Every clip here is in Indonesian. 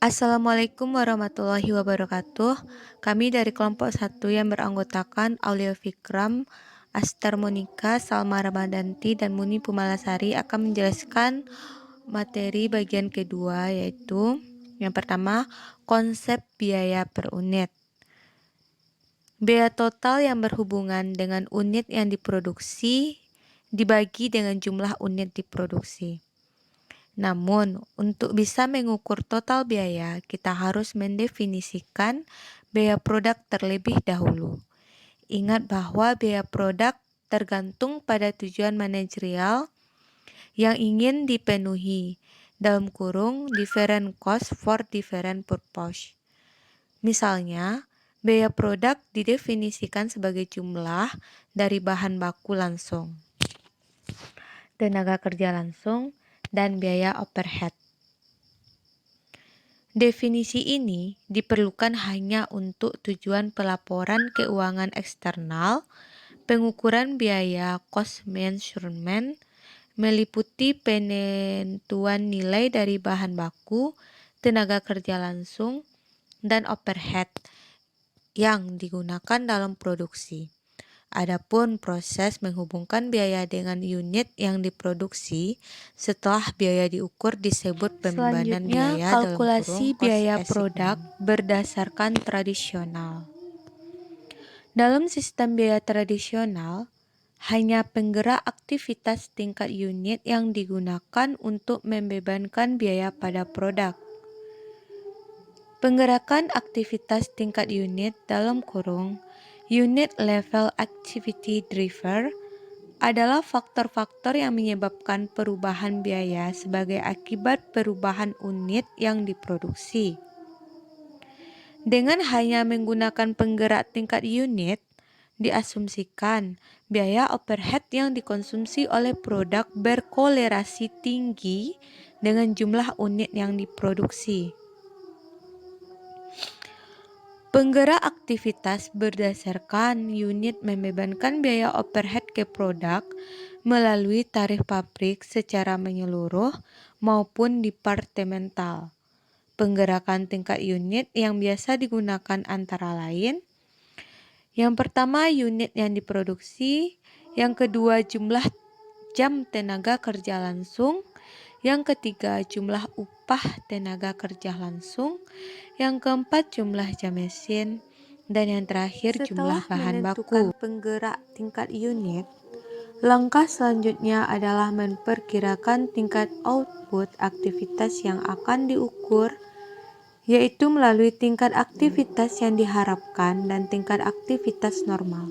Assalamualaikum warahmatullahi wabarakatuh. Kami dari kelompok 1 yang beranggotakan Aulia Fikram, Aster Monika, Salma Ramadanti, dan Muni Pumalasari akan menjelaskan materi bagian kedua, yaitu yang pertama, konsep biaya per unit. Biaya total yang berhubungan dengan unit yang diproduksi dibagi dengan jumlah unit diproduksi. Namun, untuk bisa mengukur total biaya, kita harus mendefinisikan biaya produk terlebih dahulu. Ingat bahwa biaya produk tergantung pada tujuan manajerial yang ingin dipenuhi, dalam kurung different cost for different purpose. Misalnya, biaya produk didefinisikan sebagai jumlah dari bahan baku langsung, tenaga kerja langsung, dan biaya overhead. Definisi ini diperlukan hanya untuk tujuan pelaporan keuangan eksternal, pengukuran biaya cost measurement, meliputi penentuan nilai dari bahan baku, tenaga kerja langsung, dan overhead yang digunakan dalam produksi. Adapun proses menghubungkan biaya dengan unit yang diproduksi setelah biaya diukur disebut pembebanan biaya dalam kurung kalkulasi biaya produk berdasarkan tradisional. Dalam sistem biaya tradisional, hanya penggerak aktivitas tingkat unit yang digunakan untuk membebankan biaya pada produk. Penggerakan aktivitas tingkat unit dalam kurung unit level activity driver adalah faktor-faktor yang menyebabkan perubahan biaya sebagai akibat perubahan unit yang diproduksi. Dengan hanya menggunakan penggerak tingkat unit, diasumsikan biaya overhead yang dikonsumsi oleh produk berkolerasi tinggi dengan jumlah unit yang diproduksi. Penggerak aktivitas berdasarkan unit membebankan biaya overhead ke produk melalui tarif pabrik secara menyeluruh maupun departemental. Penggerakan tingkat unit yang biasa digunakan antara lain: yang pertama, unit yang diproduksi; yang kedua, jumlah jam tenaga kerja langsung; yang ketiga, jumlah upah tenaga kerja langsung; yang keempat, jumlah jam mesin; dan yang terakhir, jumlah bahan baku. Penggerak tingkat unit, langkah selanjutnya adalah memperkirakan tingkat output aktivitas yang akan diukur, yaitu melalui tingkat aktivitas yang diharapkan dan tingkat aktivitas normal.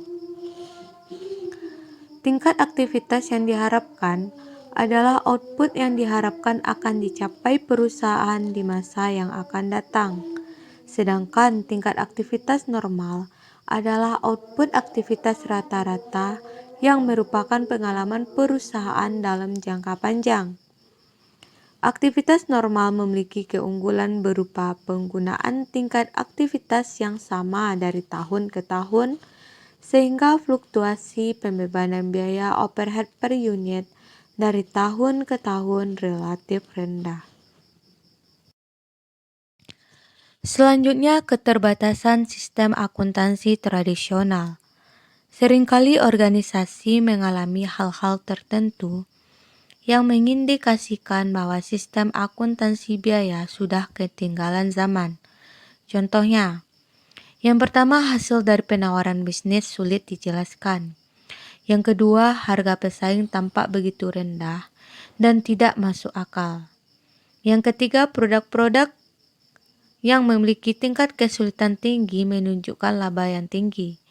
Tingkat aktivitas yang diharapkan adalah output yang diharapkan akan dicapai perusahaan di masa yang akan datang. Sedangkan tingkat aktivitas normal adalah output aktivitas rata-rata yang merupakan pengalaman perusahaan dalam jangka panjang. Aktivitas normal memiliki keunggulan berupa penggunaan tingkat aktivitas yang sama dari tahun ke tahun, sehingga fluktuasi pembebanan biaya overhead per unit dari tahun ke tahun relatif rendah. Selanjutnya, keterbatasan sistem akuntansi tradisional. Seringkali organisasi mengalami hal-hal tertentu yang mengindikasikan bahwa sistem akuntansi biaya sudah ketinggalan zaman. Contohnya, yang pertama, hasil dari penawaran bisnis sulit dijelaskan. Yang kedua, harga pesaing tampak begitu rendah dan tidak masuk akal. Yang ketiga, produk-produk yang memiliki tingkat kesulitan tinggi menunjukkan laba yang tinggi.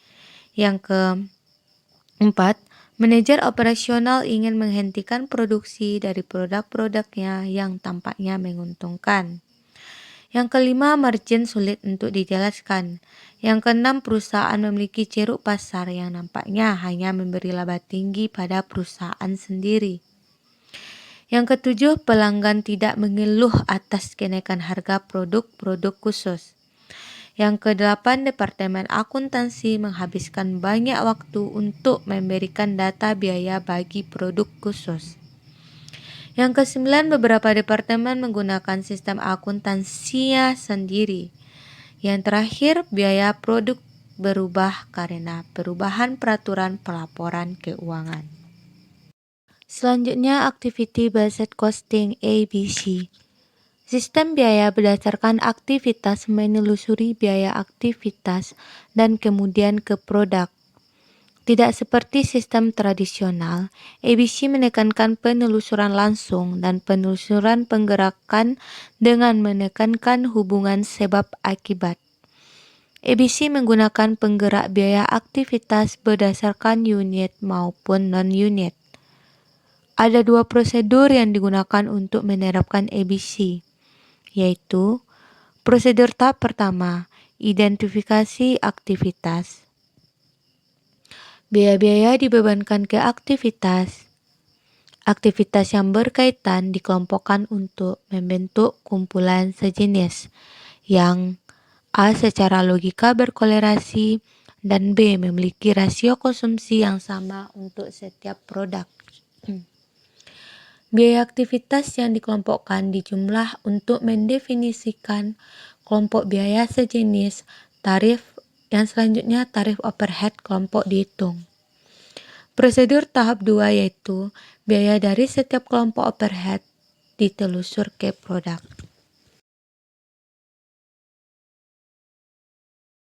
Yang keempat, manajer operasional ingin menghentikan produksi dari produk-produknya yang tampaknya menguntungkan. Yang kelima, margin sulit untuk dijelaskan. Yang keenam, perusahaan memiliki ceruk pasar yang nampaknya hanya memberi laba tinggi pada perusahaan sendiri. Yang ketujuh, pelanggan tidak mengeluh atas kenaikan harga produk-produk khusus. Yang kedelapan, Departemen Akuntansi menghabiskan banyak waktu untuk memberikan data biaya bagi produk khusus. Yang kesembilan, beberapa departemen menggunakan sistem akuntansinya sendiri. Yang terakhir, biaya produk berubah karena perubahan peraturan pelaporan keuangan. Selanjutnya, Activity Based Costing (ABC). Sistem biaya berdasarkan aktivitas menelusuri biaya aktivitas dan kemudian ke produk. Tidak seperti sistem tradisional, ABC menekankan penelusuran langsung dan penelusuran penggerakan dengan menekankan hubungan sebab akibat. ABC menggunakan penggerak biaya aktivitas berdasarkan unit maupun non-unit. Ada dua prosedur yang digunakan untuk menerapkan ABC, yaitu prosedur tahap pertama, identifikasi aktivitas. Biaya-biaya dibebankan ke aktivitas. Aktivitas yang berkaitan dikelompokkan untuk membentuk kumpulan sejenis yang A secara logika berkolerasi dan B memiliki rasio konsumsi yang sama untuk setiap produk. Biaya aktivitas yang dikelompokkan dijumlah untuk mendefinisikan kelompok biaya sejenis. Tarif yang selanjutnya tarif overhead kelompok dihitung. Prosedur tahap 2 yaitu biaya dari setiap kelompok overhead ditelusur ke produk.